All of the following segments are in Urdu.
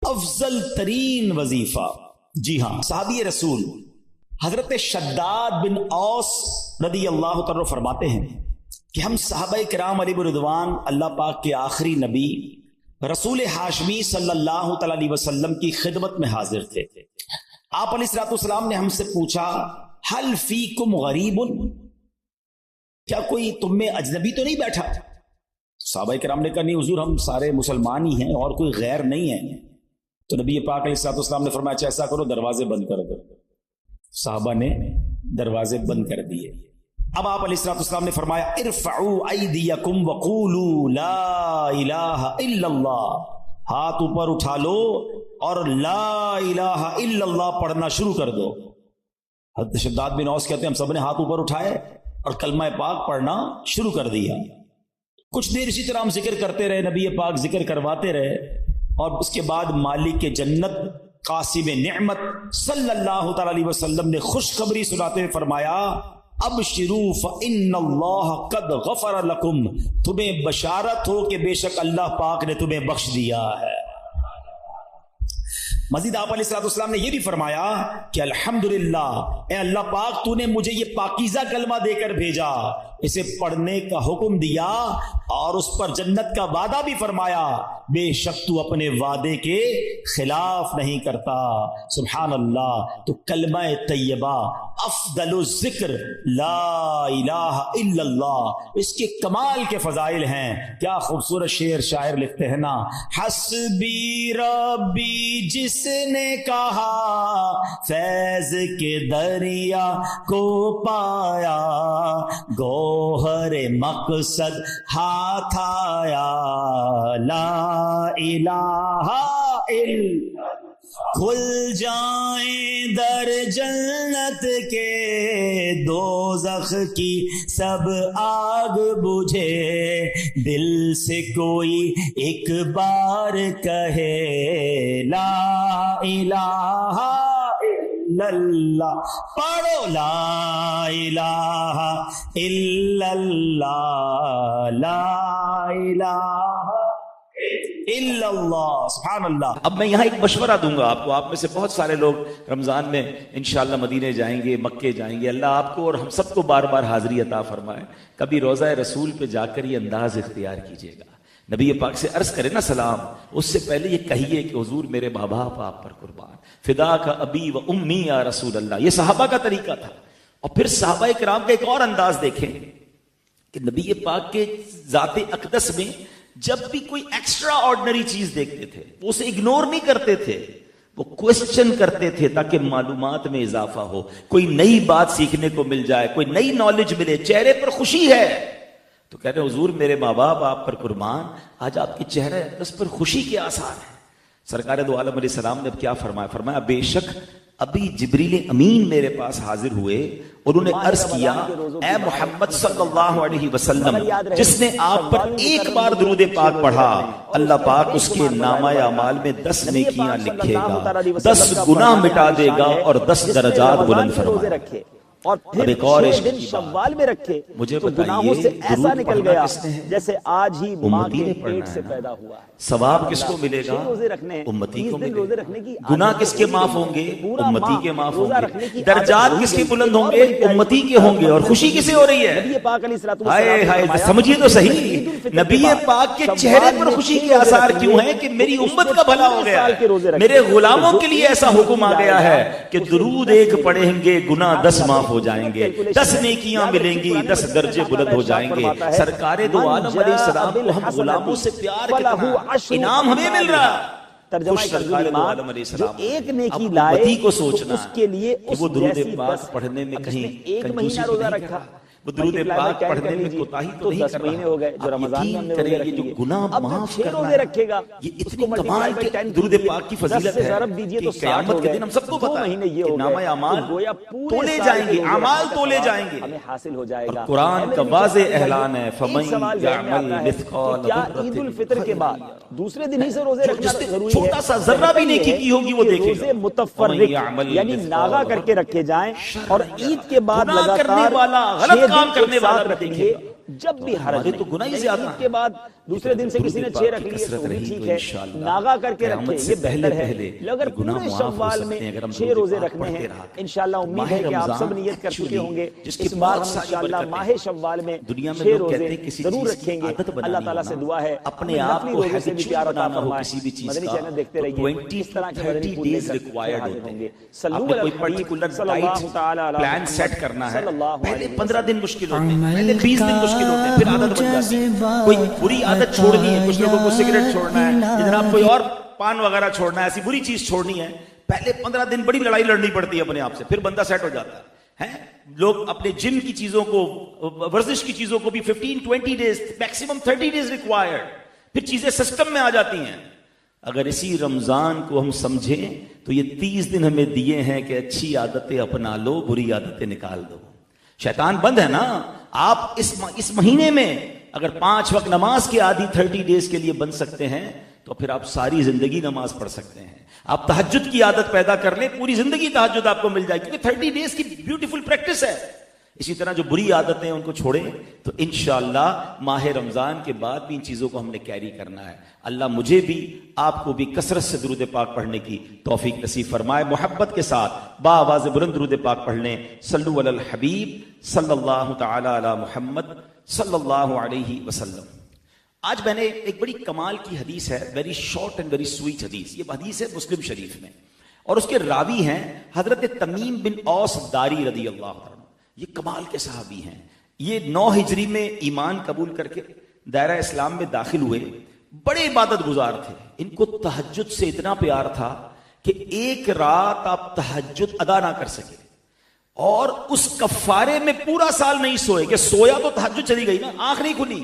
افضل ترین وظیفہ. جی ہاں، صحابی رسول حضرت شداد بن اوس رضی اللہ تعالی فرماتے ہیں کہ ہم صحابہ کرام علیہ رضوان اللہ پاک کے آخری نبی رسول ہاشمی صلی اللہ تعالی علیہ وسلم کی خدمت میں حاضر تھے. آپ علیہ الصلوۃ والسلام نے ہم سے پوچھا حل فیکم غریب، کیا کوئی تم میں اجنبی تو نہیں بیٹھا؟ صحابہ کرام نے کہا نہیں حضور، ہم سارے مسلمان ہی ہیں اور کوئی غیر نہیں ہے. تو نبی پاک علیہ الصلوۃ والسلام نے فرمایا اچھا ایسا کرو، دروازے بند کر دو. صحابہ نے دروازے بند کر دیے. اب آپ علیہ الصلوۃ والسلام نے فرمایا ارفعوا ایدیکم وقولوا لا الہ الا اللہ، ہاتھ اوپر اٹھا لو اور لا الہ الا اللہ پڑھنا شروع کر دو. حضرت شداد بن اوس کہتے ہیں ہم سب نے ہاتھ اوپر اٹھائے اور کلمہ پاک پڑھنا شروع کر دیا. کچھ دیر اسی طرح ہم ذکر کرتے رہے، نبی پاک ذکر کرواتے رہے، اور اس کے بعد مالک جنت قاسم نعمت صلی اللہ تعالی علیہ وسلم نے خوشخبری سناتے ہوئے فرمایا ابشروا فإن اللہ قد غفر لکم، تمہیں بشارت ہو کہ بے شک اللہ پاک نے تمہیں بخش دیا ہے. مزید آپ علیہ الصلوۃ والسلام نے یہ بھی فرمایا کہ الحمدللہ، اے اللہ پاک تو نے مجھے یہ پاکیزہ کلمہ دے کر بھیجا، اسے پڑھنے کا حکم دیا اور اس پر جنت کا وعدہ بھی فرمایا، بے شک تو اپنے وعدے کے خلاف نہیں کرتا. سبحان اللہ. تو کلمہ طیبہ افضل الذکر لا الہ الا اللہ، اس کے کمال کے فضائل ہیں. کیا خوبصورت شعر شاعر لکھتے ہیں نا، حسبی ربی جس نے کہا فیض کے دریا کو پایا، گوہر مقصد ہاتھ آیا، لا الہ الا، کھل جائیں در جنت کے، دوزخ کی سب آگ بجھے، دل سے کوئی ایک بار کہے لا الہ الا اللہ. پڑھو لا الہ الا اللہ، لا الہ الا اللہ. سبحان اللہ. اب میں یہاں ایک مشورہ دوں گا آپ کو. آپ میں سے بہت سارے لوگ رمضان میں انشاءاللہ مدینے جائیں گے، مکے جائیں گے. اللہ آپ کو اور ہم سب کو بار بار حاضری عطا فرمائے. کبھی روضہ رسول پہ جا کر یہ انداز اختیار کیجیے گا، نبی پاک سے عرض کرے نا سلام، اس سے پہلے یہ کہیے کہ حضور میرے ماں باپ آپ پر قربان، فدا کا ابی و امی یا رسول اللہ. یہ صحابہ کا طریقہ تھا. اور پھر صحابہ کرام کا ایک اور انداز دیکھیں کہ نبی پاک کے ذات اقدس میں جب بھی کوئی ایکسٹرا آرڈنری چیز دیکھتے تھے وہ اسے اگنور نہیں کرتے تھے، وہ کوسچن کرتے تھے تاکہ معلومات میں اضافہ ہو، کوئی نئی بات سیکھنے کو مل جائے، کوئی نئی نالج ملے. چہرے پر خوشی ہے تو کہہ رہے حضور میرے ماں باپ آپ پر قربان، آج آپ کے چہرے اقدس پر خوشی کے آثار ہیں. سرکار دو عالم علیہ السلام نے کیا فرمایا؟ فرمایا بے شک ابھی جبریل امین میرے پاس حاضر ہوئے اور انہوں نے عرض کیا اے محمد صلی اللہ علیہ وسلم، جس نے آپ پر ایک بار درود پاک پڑھا اللہ پاک اس کے نامہ اعمال میں 10 نیکیاں لکھے گا، 10 گناہ مٹا دے گا اور 10 درجات بلند فرمائے گا. اور پھر دن شوال میں رکھے تو گناہوں سے ایسا نکل گیا جیسے آج ہی ماں کے پیٹ سے پیدا ہوا ہے. ثواب کس کو ملے گا؟ امتی کو ملے گا. گناہ کس کے معاف ہوں گے؟ امتی کے معاف ہوں گے. درجات کس کے بلند ہوں گے؟ امتی کے ہوں گے. اور خوشی کسے ہو رہی ہے؟ ہائے ہائے سمجھیے تو صحیح، نبی پاک کے چہرے پر خوشی کے آثار کیوں ہیں کہ میری امت کا بھلا ہو گیا، میرے غلاموں کے لیے ایسا حکم آ گیا ہے کہ درود ایک پڑھیں گے گناہ 10 معاف ہو جائیں گے، 10 نیکیاں ملیں گی، 10 درجے بلند ہو جائیں گے. سرکار دو عالم علیہ السلام کو ہم غلاموں سے پیار کتنا انعام ہمیں مل رہا. سرکار دو عالم علیہ السلام ایک نیکی لائے امتی کو سوچنا کہ وہ درود پاک پڑھنے میں کہیں کنجوسی تو نہیں کرا، وہ درود پاک پڑھنے میں کوتاہی تو نہیں کر رہا. ہو گئے جو رمضان میں ہم نے روزے رکھیں گے، گناہ معاف کرنا رکھے گا. یہ اتنی کمال کے درود پاک کی فضیلت ہے کہ قیامت کے دن ہم سب کو پتہ ہے کہ نامہ اعمال تولے جائیں گے، اعمال تولے جائیں گے. ہمیں حاصل ہو جائے گا. اور قرآن کا واضح اعلان ہے فَمَن يَعْمَلْ مِثْقَالَ ذَرَّةٍ. عید الفطر کے بعد دوسرے دن ہی سے روزے رکھنا ضروری ہے. چھوٹا سا ذرہ بھی نیکی کی ہوگی وہ دیکھے گا. روزے متفرق یعنی ناغا کر کے رکھے جائیں اور عید کے بعد لگاتار غلط کام کرنے والا رکھیں گے. جب بھی حرج تو گناہ ہی زیادہ عید کے بعد دوسرے دن سے کسی نے 6 رکھ لیے تو بھی ٹھیک ہے، ناغا کر کے رکھے یہ بہتر ہے۔ اگر پورے شوال میں 6 روزے رکھنے ہیں، انشاءاللہ امید ہے کہ آپ سب نیت کر چکے ہوں گے اس بار ہم انشاءاللہ ماہ شوال میں 6 روزے ضرور رکھیں گے۔ اللہ تعالیٰ سے دعا ہے اپنے آپ کو روزے سے بھی پیار عطا فرمائے۔ کسی بھی چیز مدنی کا چینل دیکھتے رہیے، اس طرح کے مدنی پھول لے کر ریکوائرڈ حاضر ہوتے ہوں ہیں۔ گے۔ آپ صلو نے علی کوئی الحبیب پرٹیکولر صلی اللہ تعالی علی پلان محمد سیٹ کرنا ہے، صلی اللہ پہلے علیہ 15 دن مشکل ہوتے ہیں، پہلے 20 دن مشکل ہوتے ہیں، پھر عادت بن جاتی ہے۔ کوئی بری عادت چھوڑنی ہے، کچھ لوگوں کو سگریٹ چھوڑنا ہے، جناب کوئی اور پان وغیرہ چھوڑنا ہے، ایسی بری چیز چھوڑنی ہے، پہلے 15 دن بڑی لڑائی لڑنی پڑتی ہے اپنے آپ سے، پھر بندہ سیٹ ہو جاتا ہے۔ لوگ اپنے جم کی چیزوں کو، ورزش کی چیزوں کو بھی 15-20 ڈیز، میکسیمم 30 ڈیز ریکوائرڈ، پھر چیزیں سسٹم میں آ جاتی ہیں۔ اگر اسی رمضان کو ہم سمجھیں تو یہ 30 دن ہمیں دیے ہیں کہ اچھی عادتیں اپنا لو، بری عادتیں نکال دو۔ شیطان بند ہے نا۔ آپ اس مہینے میں اگر 5 وقت نماز کے عادی 30 ڈیز کے لیے بن سکتے ہیں تو پھر آپ ساری زندگی نماز پڑھ سکتے ہیں۔ آپ تہجد کی عادت پیدا کر لیں، پوری زندگی تہجد آپ کو مل جائے، کیونکہ 30 ڈیز کی بیوٹیفل پریکٹس ہے۔ اسی طرح جو بری عادتیں ان کو چھوڑیں تو انشاءاللہ ماہ رمضان کے بعد بھی ان چیزوں کو ہم نے کیری کرنا ہے۔ اللہ مجھے بھی آپ کو بھی کثرت سے درود پاک پڑھنے کی توفیق نصیب فرمائے۔ محبت کے ساتھ بآواز بلند درود پاک پڑھ لیں۔ صلو علی الحبیب صلی اللہ تعالی علی محمد صلی اللہ علیہ وسلم۔ آج میں نے ایک بڑی کمال کی حدیث ہے، very short and very sweet حدیث، یہ حدیث ہے مسلم شریف میں، اور اس کے راوی ہیں حضرت تمیم بن اوس داری رضی اللہ عنہ۔ یہ کمال کے صحابی ہیں، یہ 9 ہجری میں ایمان قبول کر کے دائرہ اسلام میں داخل ہوئے، بڑے عبادت گزار تھے۔ ان کو تہجد سے اتنا پیار تھا کہ ایک رات آپ تہجد ادا نہ کر سکے، اور اس کفارے میں پورا سال نہیں سوئے، کہ سویا تو تہجد چلی گئی نا، آنکھ نہیں کھلی،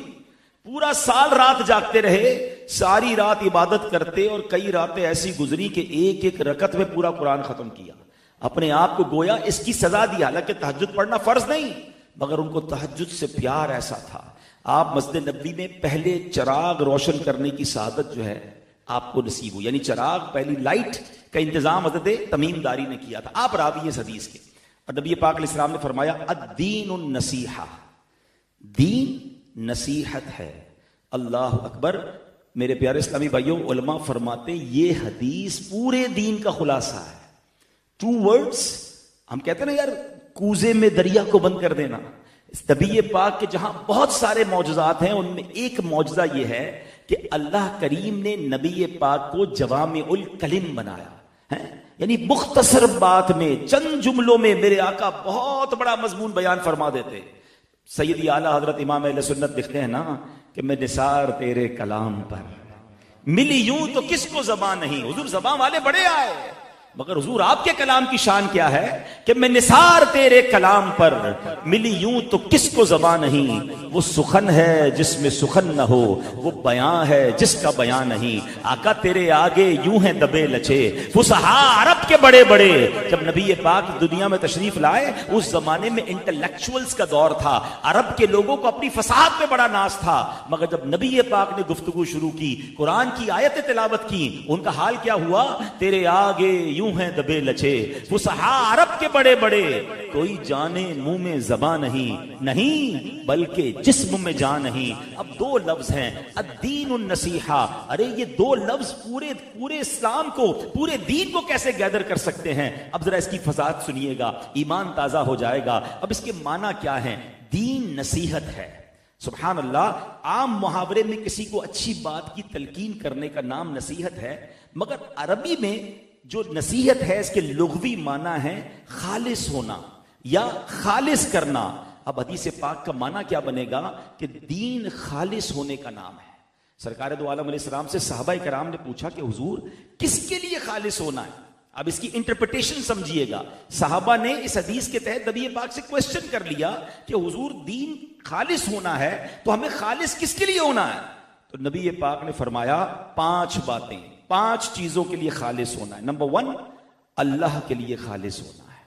پورا سال رات جاگتے رہے، ساری رات عبادت کرتے، اور کئی راتیں ایسی گزری کہ ایک ایک رکعت میں پورا قرآن ختم کیا۔ اپنے آپ کو گویا اس کی سزا دی، حالانکہ تہجد پڑھنا فرض نہیں، مگر ان کو تہجد سے پیار ایسا تھا۔ آپ مسجد نبوی میں پہلے چراغ روشن کرنے کی سعادت جو ہے آپ کو نصیب ہوئی، یعنی چراغ، پہلی لائٹ کا انتظام حضرت تمیم داری نے کیا تھا۔ آپ راوی اس حدیث کے، اور نبی پاک علیہ السلام نے فرمایا الدین النصیحہ، دین نصیحت ہے۔ اللہ اکبر۔ میرے پیارے اسلامی بھائیوں، علماء فرماتے یہ حدیث پورے دین کا خلاصہ ہے۔ 2 words، ہم کہتے ہیں نا یار کوزے میں دریا کو بند کر دینا، نبی پاک کے جہاں بہت سارے معجزات ہیں، ان میں ایک معجزہ یہ ہے کہ اللہ کریم نے نبی پاک کو جوامع الکلم بنایا ہے، یعنی مختصر بات میں، چند جملوں میں میرے آقا بہت بڑا مضمون بیان فرما دیتے۔ سیدی اعلیٰ حضرت امام اہل سنت لکھتے ہیں نا کہ میں نثار تیرے کلام پر، ملی یوں تو کس کو زبان نہیں۔ حضور زبان والے بڑے آئے، مگر حضور آپ کے کلام کی شان کیا ہے کہ میں نثار تیرے کلام پر، ملی یوں تو کس کو زبان نہیں۔ وہ سخن ہے جس میں سخن نہ ہو، وہ بیان ہے جس کا بیان نہیں۔ آقا تیرے آگے یوں ہیں دبے لچے فصحاء عرب کے بڑے بڑے۔ جب نبی پاک دنیا میں تشریف لائے، اس زمانے میں انٹلیکچوئلز کا دور تھا، عرب کے لوگوں کو اپنی فصاحت پہ بڑا ناز تھا، مگر جب نبی پاک نے گفتگو شروع کی، قرآن کی آیتیں تلاوت کی، ان کا حال کیا ہوا؟ تیرے آگے یوں ہیں دبے لچے فصحاء عرب کے بڑے بڑے، کوئی جانے منہ میں زبان نہیں بلکہ جسم میں جان نہیں۔ اب 2 لفظ ہیں، الدین النصیحہ۔ ارے یہ 2 لفظ پورے اسلام کو، پورے دین کو کیسے گیدر کر سکتے ہیں؟ اب ذرا اس کی فضاحت سنیے گا، ایمان تازہ ہو جائے گا۔ اب اس کے معنی کیا ہیں؟ دین نصیحت ہے۔ سبحان اللہ، عام محاورے میں کسی کو اچھی بات کی تلقین کرنے کا نام نصیحت ہے، مگر عربی میں جو نصیحت ہے اس کے لغوی معنی ہے خالص ہونا یا خالص کرنا۔ اب حدیث پاک کا معنی کیا بنے گا کہ دین خالص ہونے کا نام ہے۔ سرکار دو عالم علیہ السلام سے صحابہ کرام نے پوچھا کہ حضور کس کے لیے خالص ہونا ہے؟ اب اس کی انٹرپریٹیشن سمجھیے گا۔ صحابہ نے اس حدیث کے تحت نبی پاک سے کوسچن کر لیا کہ حضور دین خالص ہونا ہے تو ہمیں خالص کس کے لیے ہونا ہے؟ تو نبی پاک نے فرمایا 5 باتیں، 5 چیزوں کے لیے خالص ہونا ہے۔ نمبر 1، اللہ کے لیے خالص ہونا ہے۔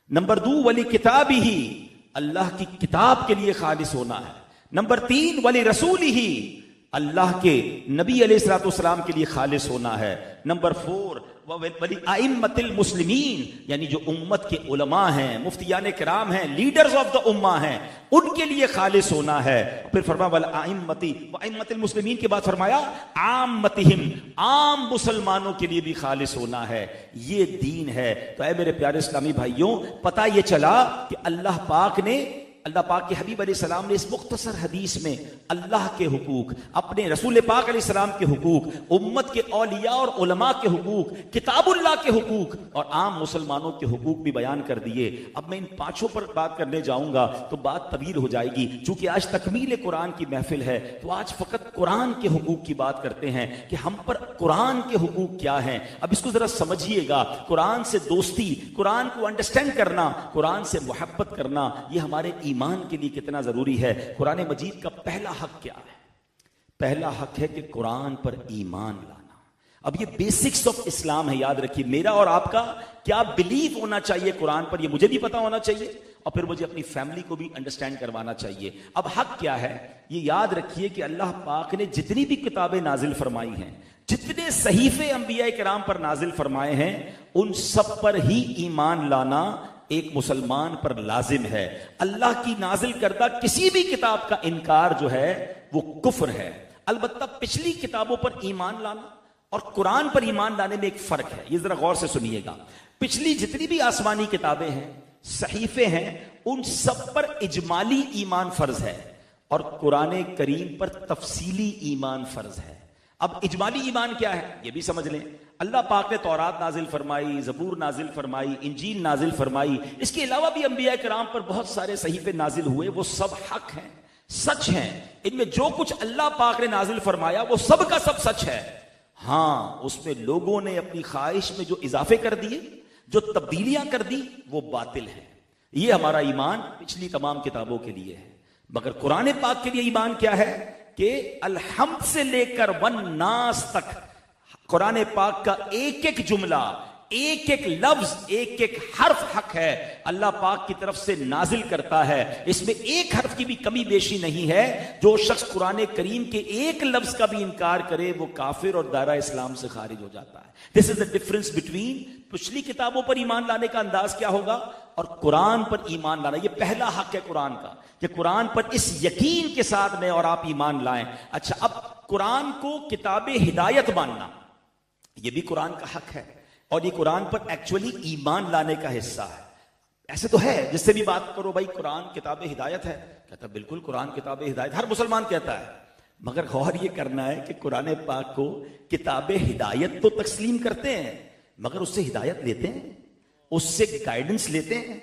نمبر 2، ولی کتاب ہی، اللہ کی کتاب کے لیے خالص ہونا ہے۔ نمبر 3، ولی رسول ہی، اللہ کے نبی علیہ الصلوۃ والسلام کے لیے خالص ہونا ہے. نمبر 4 وَلِأَئِمَّةِ الْمُسْلِمِينَ، یعنی جو امت کے علماء ہیں، مفتیان کرام ہیں، لیڈرز آف دا امہ ہیں، ان کے لیے خالص ہونا ہے. پھر فرمایا وَأَئِمَّةِ الْمُسْلِمِينَ کے بعد فرمایا عَامَّتِهِمْ، عام مسلمانوں کے لیے بھی خالص ہونا ہے. یہ دین ہے. تو اے میرے پیارے اسلامی بھائیوں، پتہ یہ چلا کہ اللہ پاک کے حبیب علیہ السلام نے اس مختصر حدیث میں اللہ کے حقوق، اپنے رسول پاک علیہ السلام کے حقوق، امت کے اولیاء اور علماء کے حقوق، کتاب اللہ کے حقوق اور عام مسلمانوں کے حقوق بھی بیان کر دیے. اب میں ان 5 پر بات کرنے جاؤں گا تو بات طویل ہو جائے گی. چونکہ آج تکمیل قرآن کی محفل ہے تو آج فقط قرآن کے حقوق کی بات کرتے ہیں کہ ہم پر قرآن کے حقوق کیا ہیں. اب اس کو ذرا سمجھیے گا. قرآن سے دوستی، قرآن کو انڈرسٹینڈ کرنا، قرآن سے محبت کرنا، یہ ہمارے ایمان کے لیے کتنا ضروری ہے. قرآن مجید کا پہلا حق کیا ہے؟ پہلا حق ہے کہ قرآن پر ایمان لانا. اب یہ بیسکس آف اسلام ہے، یاد رکھیے. میرا اور آپ کا کیا بلیف ہونا چاہیے قرآن پر، یہ مجھے بھی پتا ہونا چاہیے اور پھر مجھے اپنی فیملی کو بھی انڈرسٹینڈ کروانا چاہیے. اب حق کیا ہے یہ یاد رکھیے کہ اللہ پاک نے جتنی بھی کتابیں نازل فرمائی ہیں، جتنے صحیفے انبیاء کرام پر نازل فرمائے ہیں، ان سب پر ہی ایمان لانا ایک مسلمان پر لازم ہے. اللہ کی نازل کردہ کسی بھی کتاب کا انکار جو ہے وہ کفر ہے. البتہ پچھلی کتابوں پر ایمان لانا اور قرآن پر ایمان لانے میں ایک فرق ہے. یہ ذرا غور سے سنیے گا. پچھلی جتنی بھی آسمانی کتابیں ہیں، صحیفے ہیں، ان سب پر اجمالی ایمان فرض ہے اور قرآن کریم پر تفصیلی ایمان فرض ہے. اب اجمالی ایمان کیا ہے یہ بھی سمجھ لیں. اللہ پاک نے تورات نازل فرمائی، زبور نازل فرمائی، انجیل نازل فرمائی. اس کے علاوہ بھی انبیاء کرام پر بہت سارے صحیفے نازل ہوئے. وہ سب حق ہیں، سچ ہیں. ان میں جو کچھ اللہ پاک نے نازل فرمایا وہ سب کا سب سچ ہے. ہاں، اس میں لوگوں نے اپنی خواہش میں جو اضافے کر دیے، جو تبدیلیاں کر دی، وہ باطل ہے. یہ ہمارا ایمان پچھلی تمام کتابوں کے لیے ہے. مگر قرآن پاک کے لیے ایمان کیا ہے کہ الحمد سے لے کر والناس تک قرآن پاک کا ایک ایک جملہ، ایک ایک لفظ، ایک ایک حرف حق ہے. اللہ پاک کی طرف سے نازل کرتا ہے. اس میں ایک حرف کی بھی کمی بیشی نہیں ہے. جو شخص قرآن کریم کے ایک لفظ کا بھی انکار کرے وہ کافر اور دائرہ اسلام سے خارج ہو جاتا ہے. دس از دا ڈفرنس بٹوین پچھلی کتابوں پر ایمان لانے کا انداز کیا ہوگا اور قرآن پر ایمان لانا. یہ پہلا حق ہے قرآن کا کہ قرآن پر اس یقین کے ساتھ میں اور آپ ایمان لائیں. اچھا، اب قرآن کو کتاب ہدایت ماننا یہ بھی قرآن کا حق ہے اور یہ قرآن پر ایکچولی ایمان لانے کا حصہ ہے. ایسے تو ہے جس سے بھی بات کرو بھائی قرآن کتاب ہدایت ہے، کہتا بالکل قرآن کتاب ہدایت، ہر مسلمان کہتا ہے. مگر غور یہ کرنا ہے کہ قرآن پاک کو کتاب ہدایت تو تسلیم کرتے ہیں مگر اس سے ہدایت لیتے ہیں، اس سے گائیڈنس لیتے ہیں،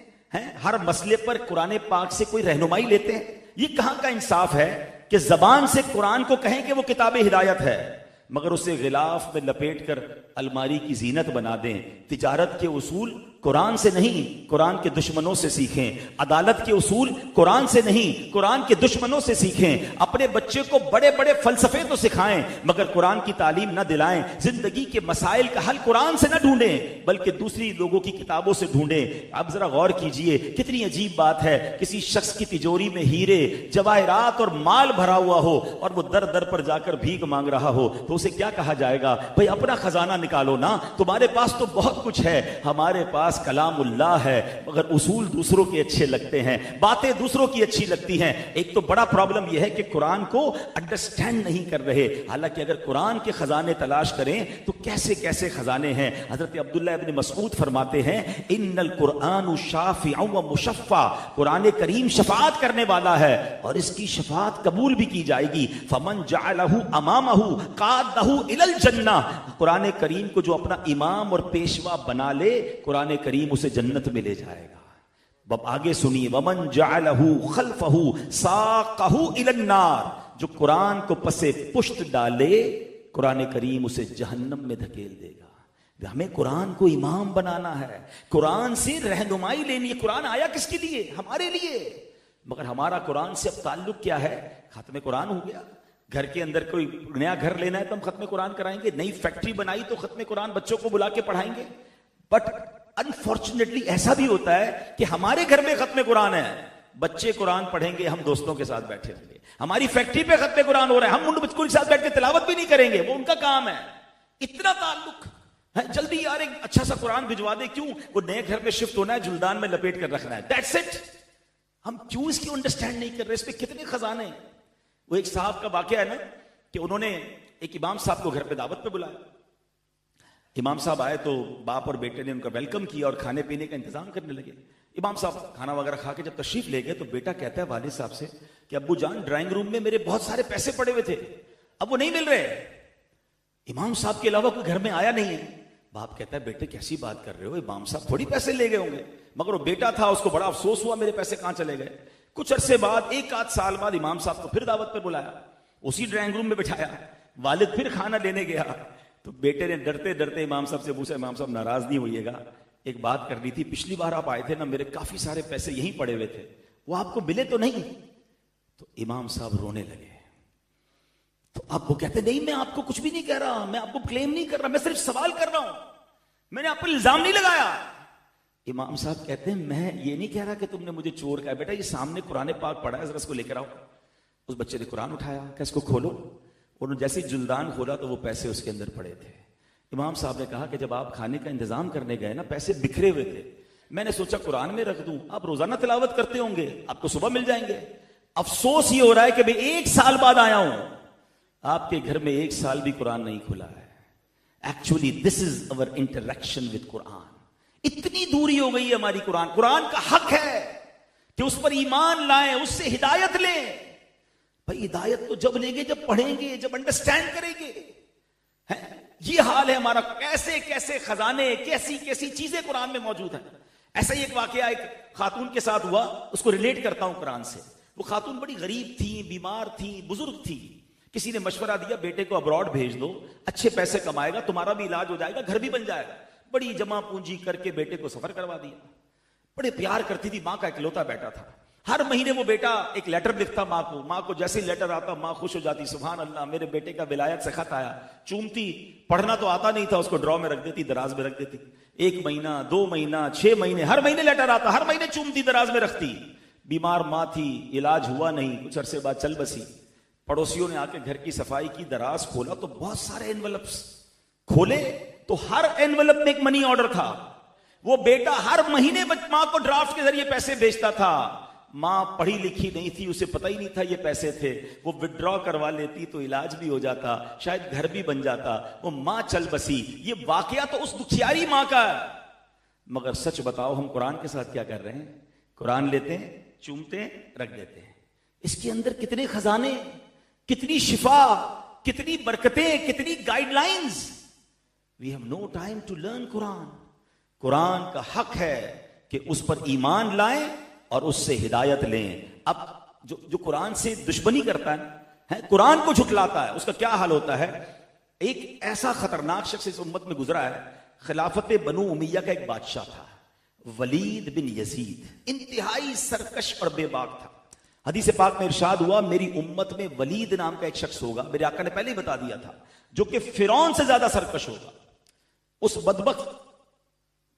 ہر مسئلے پر قرآن پاک سے کوئی رہنمائی لیتے ہیں. یہ کہاں کا انصاف ہے کہ زبان سے قرآن کو کہیں کہ وہ کتاب ہدایت ہے مگر اسے غلاف میں لپیٹ کر الماری کی زینت بنا دیں. تجارت کے اصول قرآن سے نہیں قرآن کے دشمنوں سے سیکھیں. عدالت کے اصول قرآن سے نہیں قرآن کے دشمنوں سے سیکھیں. اپنے بچے کو بڑے بڑے فلسفے تو سکھائیں مگر قرآن کی تعلیم نہ دلائیں. زندگی کے مسائل کا حل قرآن سے نہ ڈھونڈیں بلکہ دوسری لوگوں کی کتابوں سے ڈھونڈیں. اب ذرا غور کیجئے کتنی عجیب بات ہے. کسی شخص کی تجوری میں ہیرے جواہرات اور مال بھرا ہوا ہو اور وہ در در پر جا کر بھیک مانگ رہا ہو تو اسے کیا کہا جائے گا؟ بھئی اپنا خزانہ نکالو نا، تمہارے پاس تو بہت کچھ ہے. ہمارے پاس کلام اللہ ہے مگر اصول دوسروں کے اچھے لگتے ہیں، باتیں دوسروں کی اچھی لگتی ہیں. ایک تو بڑا پرابلم یہ ہے کہ قرآن کو انڈرسٹینڈ نہیں کر رہے. حالانکہ اگر قرآن کے خزانے تلاش کریں تو کیسے کیسے خزانے ہیں. حضرت عبداللہ ابن مسعود فرماتے ہیں ان القرآن شافع و مشفع، قرآن کریم شفاعت کرنے والا ہے اور اس کی شفاعت قبول بھی کی جائے گی. فمن جعلہ امامہ قادہ الی الجنہ، قرآن کریم کو جو اپنا امام اور پیشوا بنا لے قرآن کریم اسے جنت میں لے جائے گا. اب آگے سنیے ومن جعلہ خلفہ ساقہ الی النار، جو قرآن کو پسے پشت ڈالے قرآن کریم اسے جہنم میں دھکیل دے گا. ہمیں قرآن کو امام بنانا ہے، قرآن سے رہنمائی لینی ہے. قرآن آیا کس کے لیے؟ ہمارے لیے. مگر ہمارا قرآن سے اب تعلق کیا ہے؟ ختم قرآن ہو گیا. گھر کے اندر کوئی نیا گھر لینا ہے تو ہم ختم قرآن کرائیں گے، نئی فیکٹری بنائی تو ختم قرآن بچوں کو بلا کے پڑھائیں گے. بٹ انفارچونیٹلی ایسا بھی ہوتا ہے کہ ہمارے گھر میں ختم قرآن ہے بچے قرآن پڑھیں گے، ہم دوستوں کے ساتھ بیٹھے ہوں گے، ہماری فیکٹری پہ ختم قرآن ہو رہا ہے، ہم ان بچوں کے ساتھ بیٹھ کے تلاوت بھی نہیں کریں گے، وہ ان کا کام ہے. اتنا تعلق ہے. جلدی یار ایک اچھا سا قرآن بھجوا دے. کیوں؟ وہ نئے گھر میں شفٹ ہونا ہے، جلدان میں لپیٹ کر رکھنا ہے. That's it. ہم کیوں اس کی انڈرسٹینڈ نہیں کر رہے؟ اس پہ کتنے خزانے ہیں. وہ ایک صاحب کا واقعہ ہے نا کہ انہوں نے ایک امام صاحب کو گھر پہ دعوت پہ بلایا. امام صاحب آئے تو باپ اور بیٹے نے ان کا ویلکم کیا اور کھانے پینے کا انتظام کرنے لگے. امام صاحب کھانا وغیرہ کھا کے جب تشریف لے گئے تو بیٹا کہتا ہے والد صاحب سے کہ ابو جان ڈرائنگ روم میں میرے بہت سارے پیسے پڑے ہوئے تھے، اب وہ نہیں مل رہے. امام صاحب کے علاوہ کوئی گھر میں آیا نہیں ہے. باپ کہتا ہے بیٹے کیسی بات کر رہے ہو، امام صاحب تھوڑی پیسے لے گئے ہوں گے. مگر وہ بیٹا تھا، اس کو بڑا افسوس ہوا میرے پیسے کہاں چلے گئے. کچھ عرصے بعد، ایک آدھ سال بعد، امام صاحب کو پھر دعوت پہ بلایا، اسی ڈرائنگ روم میں بٹھایا. والد پھر کھانا لینے گیا تو بیٹے نے ڈرتے ڈرتے امام صاحب سے پوچھا، امام صاحب ناراض نہیں ہوئیے گا، ایک بات کرنی تھی، پچھلی بار آپ آئے تھے نا، میرے کافی سارے پیسے یہیں پڑے ہوئے تھے، وہ آپ کو ملے تو نہیں؟ تو امام صاحب رونے لگے. تو اب وہ کہتے نہیں میں آپ کو کچھ بھی نہیں کہہ رہا، میں آپ کو کلیم نہیں کر رہا، میں صرف سوال کر رہا ہوں، میں نے آپ پر الزام نہیں لگایا. امام صاحب کہتے ہیں میں یہ نہیں کہہ رہا کہ تم نے مجھے چور کہا. بیٹا یہ سامنے قرآن پاک پڑھا ہے، ذرا اس کو لے کر آؤ. اس بچے نے قرآن اٹھایا کہ اس کو کھولو. انہوں نے جیسے جلدان کھولا تو وہ پیسے اس کے اندر پڑے تھے. امام صاحب نے کہا کہ جب آپ کھانے کا انتظام کرنے گئے نا، پیسے بکھرے ہوئے تھے، میں نے سوچا قرآن میں رکھ دوں، آپ روزانہ تلاوت کرتے ہوں گے، آپ کو صبح مل جائیں گے. افسوس یہ ہو رہا ہے کہ میں 1 سال بعد آیا ہوں، آپ کے گھر میں 1 سال بھی قرآن نہیں کھلا ہے. Actually this is over interaction with Quran. اتنی دوری ہو گئی ہے ہماری قرآن. قرآن کا حق ہے کہ اس پر ایمان لائیں، اس سے ہدایت لیں. بھائی ہدایت تو جب لیں گے جب پڑھیں گے، جب انڈرسٹینڈ کریں گے. یہ حال ہے ہمارا. کیسے کیسے خزانے، کیسی کیسی چیزیں قرآن میں موجود ہیں. ایسا ہی ایک واقعہ ایک خاتون کے ساتھ ہوا، اس کو ریلیٹ کرتا ہوں قرآن سے. وہ خاتون بڑی غریب تھی، بیمار تھی، بزرگ تھی. کسی نے مشورہ دیا بیٹے کو ابراڈ بھیج دو، اچھے پیسے کمائے گا، تمہارا بھی علاج ہو جائے گا، گھر بھی بن جائے گا. بڑی جمع پونجی کر کے بیٹے کو سفر کروا دیا. بڑے پیار کرتی تھی، ماں کا اکلوتا بیٹا تھا. ہر مہینے وہ بیٹا ایک لیٹر لکھتا ماں کو جیسے لیٹر آتا ماں خوش ہو جاتی، سبحان اللہ میرے بیٹے کا ولایت سے خط آیا. چومتی، پڑھنا تو آتا نہیں تھا، اس کو ڈرا میں رکھ دیتی، دراز میں رکھ دیتی. 1 مہینہ 2 مہینہ 6 مہینے، ہر مہینے لیٹر آتا، ہر مہینے چومتی، دراز میں رکھتی. بیمار ماں تھی، علاج ہوا نہیں، کچھ عرصے بعد چل بسی. پڑوسیوں نے آ کے گھر کی صفائی کی، دراز کھولا تو بہت سارے انویلپس کھولے تو ہر انویلپ میں ایک منی آرڈر تھا. وہ بیٹا ہر مہینے ماں کو ڈرافٹ کے ذریعے پیسے بھیجتا تھا. ماں پڑھی لکھی نہیں تھی، اسے پتہ ہی نہیں تھا یہ پیسے تھے. وہ وڈرا کروا لیتی تو علاج بھی ہو جاتا، شاید گھر بھی بن جاتا. وہ ماں چل بسی. یہ واقعہ تو اس دکھیاری ماں کا ہے. مگر سچ بتاؤ ہم قرآن کے ساتھ کیا کر رہے ہیں؟ قرآن لیتے ہیں، چومتے ہیں، رکھ دیتے ہیں. اس کے اندر کتنے خزانے، کتنی شفا، کتنی برکتیں، کتنی guide lines. We have no time to learn قرآن. قرآن کا حق ہے کہ اس پر ایمان لائیں اور اس سے ہدایت لیں. اب جو قرآن سے دشمنی کرتا ہے، قرآن کو جھٹلاتا ہے، اس کا کیا حال ہوتا ہے؟ ایک ایسا خطرناک شخص اس امت میں گزرا ہے. خلافت بنو امیہ کا ایک بادشاہ تھا، ولید بن یزید. انتہائی سرکش اور بے باک تھا. حدیث پاک میں ارشاد ہوا میری امت میں ولید نام کا ایک شخص ہوگا، میرے آقا نے پہلے ہی بتا دیا تھا، جو کہ فرعون سے زیادہ سرکش ہوگا. اس بدبخت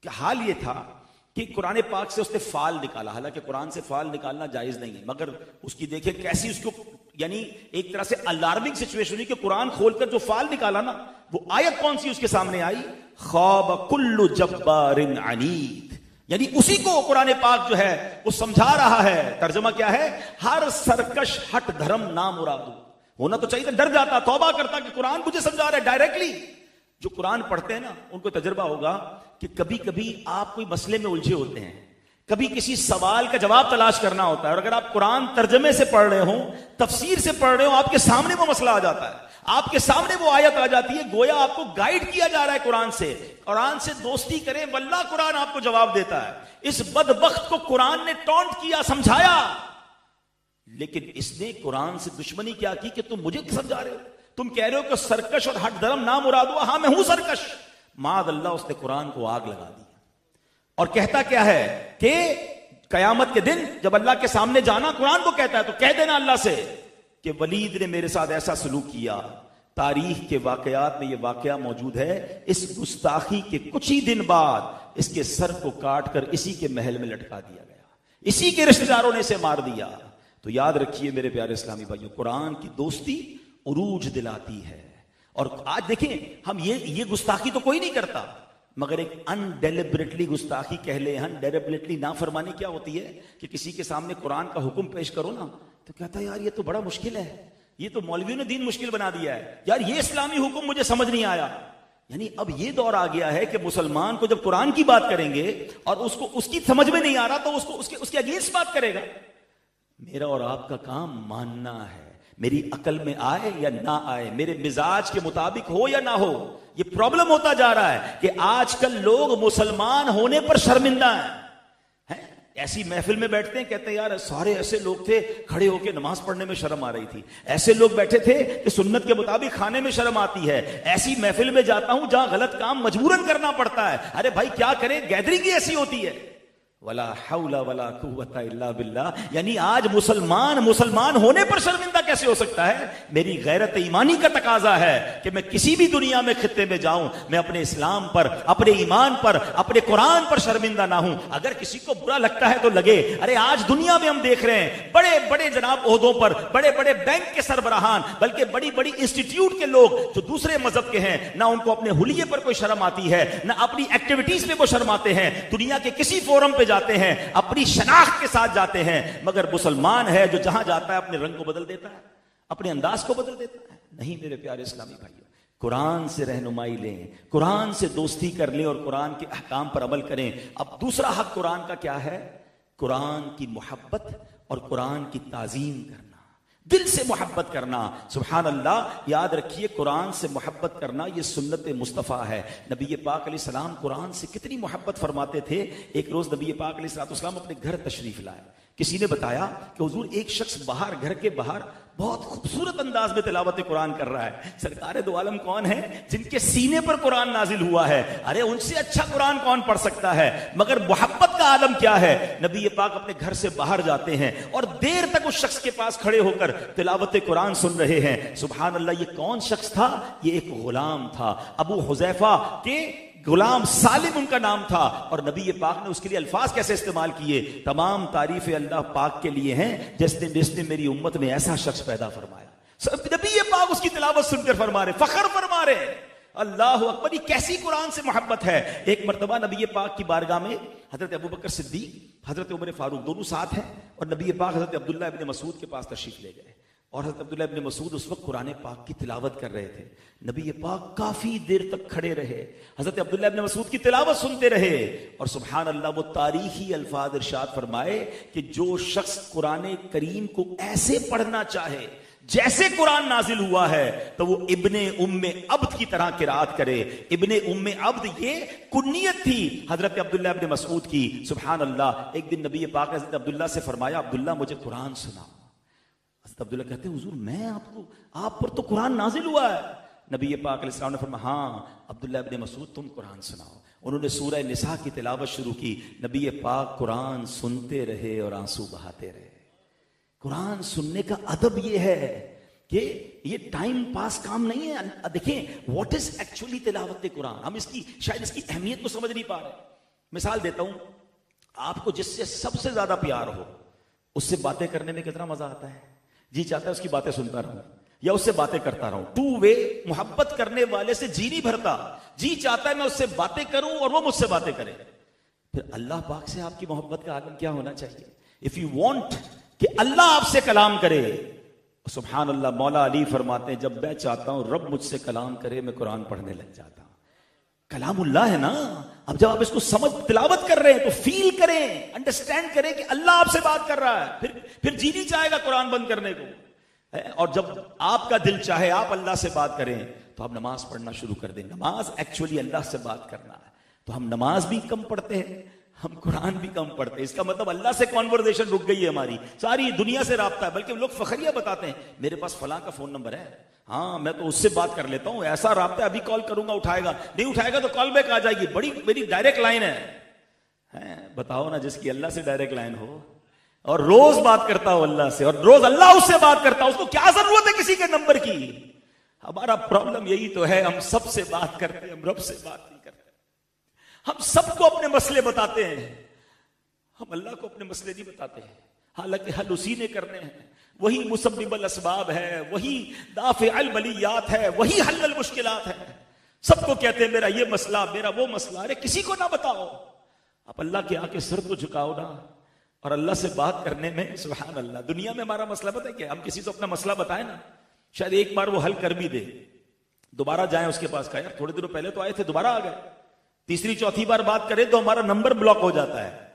کا حال یہ تھا کہ قرآن پاک سے اس نے فال نکالا. حالانکہ قرآن سے فال نکالنا جائز نہیں ہے، مگر اس کی دیکھیں کیسی اس کو، یعنی ایک طرح سے الارمنگ سچویشن ہوئی کہ قرآن کھول کر جو فال نکالا نا، وہ آیت کون سی اس کے سامنے آئی؟ خواب کل جبار عنید. یعنی اسی کو قرآن پاک جو ہے وہ سمجھا رہا ہے. ترجمہ کیا ہے؟ ہر سرکش ہٹ دھرم نامراد. ہونا تو چاہیے، ڈر جاتا، توبہ کرتا کہ قرآن مجھے سمجھا رہا ہے ڈائریکٹلی. جو قرآن پڑھتے ہیں نا ان کو تجربہ ہوگا کہ کبھی کبھی آپ کوئی مسئلے میں الجھے ہوتے ہیں، کبھی کسی سوال کا جواب تلاش کرنا ہوتا ہے، اور اگر آپ قرآن ترجمے سے پڑھ رہے ہوں، تفسیر سے پڑھ رہے ہوں، آپ کے سامنے وہ مسئلہ آ جاتا ہے، آپ کے سامنے وہ آیت آ جاتی ہے، گویا آپ کو گائیڈ کیا جا رہا ہے قرآن سے. قرآن سے دوستی کریں، واللہ قرآن آپ کو جواب دیتا ہے. اس بدبخت کو قرآن نے ٹونٹ کیا، سمجھایا، لیکن اس نے قرآن سے دشمنی کیا کی کہ تم مجھے سمجھا رہے ہو، تم کہہ رہے ہو کہ سرکش اور ہٹ دھرم نامراد ہوا. ہاں میں ہوں سرکش. معاذ اللہ اس نے قرآن کو آگ لگا دی. اور کہتا کیا ہے کہ قیامت کے دن جب اللہ کے سامنے جانا، قرآن کو کہتا ہے تو کہہ دینا اللہ سے کہ ولید نے میرے ساتھ ایسا سلوک کیا. تاریخ کے واقعات میں یہ واقعہ موجود ہے. اس گستاخی کے کچھ ہی دن بعد اس کے سر کو کاٹ کر اسی کے محل میں لٹکا دیا گیا. اسی کے رشتہ داروں نے اسے مار دیا. تو یاد رکھیے میرے پیارے اسلامی بھائیوں، قرآن کی دوستی عروج دلاتی ہے. اور آج دیکھیں ہم یہ گستاخی تو کوئی نہیں کرتا، مگر ایک انڈیلیبریٹلی گستاخی کہہ لیں، انڈیلیبریٹلی نافرمانی کیا ہوتی ہے کہ کسی کے سامنے قرآن کا حکم پیش کرو نا تو کہتا ہے یار یہ تو بڑا مشکل ہے، یہ تو مولویوں نے دین مشکل بنا دیا ہے، یار یہ اسلامی حکم مجھے سمجھ نہیں آیا. یعنی اب یہ دور آ گیا ہے کہ مسلمان کو جب قرآن کی بات کریں گے اور اس کی سمجھ میں نہیں آ رہا تو اس کے اگینسٹ بات کرے گا. میرا اور آپ کا کام ماننا ہے، میری عقل میں آئے یا نہ آئے، میرے مزاج کے مطابق ہو یا نہ ہو. یہ پرابلم ہوتا جا رہا ہے کہ آج کل لوگ مسلمان ہونے پر شرمندہ ہیں. ایسی محفل میں بیٹھتے ہیں، کہتے ہیں یار سارے ایسے لوگ تھے کھڑے ہو کے نماز پڑھنے میں شرم آ رہی تھی، ایسے لوگ بیٹھے تھے کہ سنت کے مطابق کھانے میں شرم آتی ہے، ایسی محفل میں جاتا ہوں جہاں غلط کام مجبوراً کرنا پڑتا ہے. ارے بھائی کیا کریں، گیدرنگ ہی ایسی ہوتی ہے. ولا حول ولا قوت الا باللہ. یعنی آج مسلمان ہونے پر شرمندہ کیسے ہو سکتا ہے؟ میری غیرت ایمانی کا تقاضا ہے کہ میں کسی بھی دنیا میں خطے میں جاؤں میں اپنے اسلام پر، اپنے ایمان پر، اپنے قرآن پر شرمندہ نہ ہوں. اگر کسی کو برا لگتا ہے تو لگے. ارے آج دنیا میں ہم دیکھ رہے ہیں بڑے بڑے جناب عہدوں پر، بڑے بڑے بینک کے سربراہان، بلکہ بڑی بڑی انسٹیٹیوٹ کے لوگ جو دوسرے مذہب کے ہیں، نہ ان کو اپنے حلیے پر کوئی شرم آتی ہے، نہ اپنی ایکٹیویٹیز میں وہ شرماتے ہیں. دنیا کے کسی فورم پہ جاتے ہیں اپنی شناخت کے ساتھ جاتے ہیں، مگر مسلمان ہے جو جہاں جاتا ہے اپنے رنگ کو بدل دیتا ہے، اپنے انداز کو بدل دیتا ہے. نہیں میرے پیارے اسلامی بھائیوں، قرآن سے رہنمائی لیں، قرآن سے دوستی کر لیں اور قرآن کے احکام پر عمل کریں. اب دوسرا حق قرآن کا کیا ہے؟ قرآن کی محبت اور قرآن کی تعظیم کرنا، دل سے محبت کرنا. سبحان اللہ. یاد رکھیے قرآن سے محبت کرنا یہ سنت مصطفیٰ ہے. نبی پاک علیہ السلام قرآن سے کتنی محبت فرماتے تھے. ایک روز نبی پاک علیہ السلام اپنے گھر تشریف لائے. کسی نے بتایا کہ حضور ایک شخص باہر، گھر کے باہر بہت خوبصورت انداز میں تلاوت قرآن کر رہا ہے. سرکار دو عالم کون ہے؟ جن کے سینے پر قرآن نازل ہوا ہے. ارے ان سے اچھا قرآن کون پڑھ سکتا ہے؟ مگر محبت کا عالم کیا ہے؟ نبی پاک اپنے گھر سے باہر جاتے ہیں اور دیر تک اس شخص کے پاس کھڑے ہو کر تلاوت قرآن سن رہے ہیں. سبحان اللہ. یہ کون شخص تھا؟ یہ ایک غلام تھا، ابو حذیفہ کے غلام سالم ان کا نام تھا. اور نبی پاک نے اس کے لیے الفاظ کیسے استعمال کیے؟ تمام تعریفیں اللہ پاک کے لیے ہیں جس نے میری امت میں ایسا شخص پیدا فرمایا. نبی پاک اس کی تلاوت سن کر فرما رہے، فخر فرما رہے. اللہ اکبر. یہ کیسی قرآن سے محبت ہے. ایک مرتبہ نبی پاک کی بارگاہ میں حضرت ابوبکر صدیق، حضرت عمر فاروق دونوں ساتھ ہیں، اور نبی پاک حضرت عبداللہ ابن مسعود کے پاس تشریف لے گئے. اور حضرت عبداللہ ابن مسعود اس وقت قرآن پاک کی تلاوت کر رہے تھے. نبی پاک کافی دیر تک کھڑے رہے، حضرت عبداللہ ابن مسعود کی تلاوت سنتے رہے. اور سبحان اللہ وہ تاریخی الفاظ ارشاد فرمائے کہ جو شخص قرآن کریم کو ایسے پڑھنا چاہے جیسے قرآن نازل ہوا ہے تو وہ ابن ام عبد کی طرح قرات کرے. ابن ام عبد یہ کنیت تھی حضرت عبداللہ ابن مسعود کی. سبحان اللہ. ایک دن نبی پاک حضرت عبداللہ سے فرمایا عبداللہ مجھے قرآن سناؤ. حضرت عبداللہ کہتے ہیں حضور میں آپ پر تو قرآن نازل ہوا ہے. نبی پاک علیہ السلام نے فرمایا ہاں عبداللہ ابن مسعود تم قرآن سناؤ. انہوں نے سورہ نساء کی تلاوت شروع کی. نبی پاک قرآن سنتے رہے اور آنسو بہاتے رہے. قرآن سننے کا ادب یہ ہے کہ یہ ٹائم پاس کام نہیں ہے. دیکھیں واٹ از ایکچولی تلاوت قرآن. ہم شاید اس کی اہمیت کو سمجھ نہیں پا رہے. مثال دیتا ہوں، آپ کو جس سے سب سے زیادہ پیار ہو اس سے باتیں کرنے میں کتنا مزہ آتا ہے. جی چاہتا ہے اس کی باتیں سنتا رہوں یا اس سے باتیں کرتا رہوں. ٹو وے. محبت کرنے والے سے جی نہیں بھرتا. جی چاہتا ہے میں اس سے باتیں کروں اور وہ مجھ سے باتیں کرے. پھر اللہ پاک سے آپ کی محبت کا عالم کیا ہونا چاہیے؟ اف یو وانٹ کہ اللہ آپ سے کلام کرے. سبحان اللہ. مولا علی فرماتے ہیں جب میں چاہتا ہوں رب مجھ سے کلام کرے میں قرآن پڑھنے لگ جاتا ہوں. کلام اللہ ہے نا. اب جب آپ اس کو سمجھ تلاوت کر رہے ہیں تو فیل کریں، انڈرسٹینڈ کریں کہ اللہ آپ سے بات کر رہا ہے. پھر جی نہیں چاہے گا قرآن بند کرنے کو. اور جب آپ کا دل چاہے آپ اللہ سے بات کریں تو آپ نماز پڑھنا شروع کر دیں. نماز ایکچولی اللہ سے بات کرنا ہے. تو ہم نماز بھی کم پڑھتے ہیں، ہم قرآن بھی کم پڑھتے ہیں. اس کا مطلب اللہ سے کنورسیشن رک گئی ہے ہماری. ساری دنیا سے رابطہ ہے. بلکہ لوگ فخریہ بتاتے ہیں میرے پاس فلاں کا فون نمبر ہے، ہاں میں تو اس سے بات کر لیتا ہوں، ایسا رابطہ ہے ابھی کال کروں گا اٹھائے گا، نہیں اٹھائے گا تو کال بیک آ جائے گی. بڑی میری ڈائریکٹ لائن ہے. بتاؤ نا جس کی اللہ سے ڈائریکٹ لائن ہو اور روز بات کرتا ہو اللہ سے اور روز اللہ اس سے بات کرتا ہو، اس کو کیا ضرورت ہے کسی کے نمبر کی؟ ہمارا پرابلم یہی تو ہے، ہم سب سے بات کرتے ہیں، ہم رب سے بات نہیں کرتے. ہم سب کو اپنے مسئلے بتاتے ہیں، ہم اللہ کو اپنے مسئلے نہیں بتاتے ہیں، حالانکہ حل اسی نے کرنے ہیں، وہی مسبب الاسباب ہے، وہی دافع البلیات ہے، وہی حل المشکلات ہے. سب کو کہتے ہیں میرا یہ مسئلہ، میرا وہ مسئلہ. ارے کسی کو نہ بتاؤ، آپ اللہ کے آگے سر تو جھکاؤ نا. اور اللہ سے بات کرنے میں سبحان اللہ، دنیا میں ہمارا مسئلہ پتہ ہے کیا، ہم کسی کو اپنا مسئلہ بتائیں نا، شاید ایک بار وہ حل کر بھی دے، دوبارہ جائیں اس کے پاس، کہا یار تھوڑے دنوں پہلے تو آئے تھے دوبارہ آ گئے. تیسری چوتھی بار بات کریں تو ہمارا نمبر بلاک ہو جاتا ہے.